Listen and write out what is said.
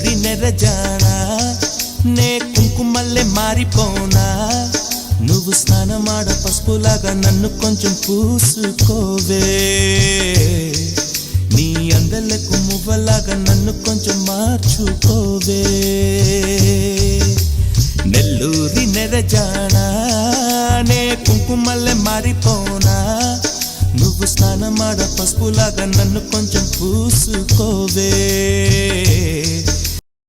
నెల్లూరి నెరజానా నే కుంకుమల్లె మారిపోనా నువ్వు స్నానమాడ పసుపులాగా నన్ను కొంచెం పూసుకోవే నీ అందలకు మువ్వలాగా నన్ను కొంచెం మార్చుకోవే నెల్లూరి నెరజానా నే కుంకుమల్లె మారిపోనా నువ్వు స్నానమాడ పసుపులాగా నన్ను కొంచెం పూసుకోవే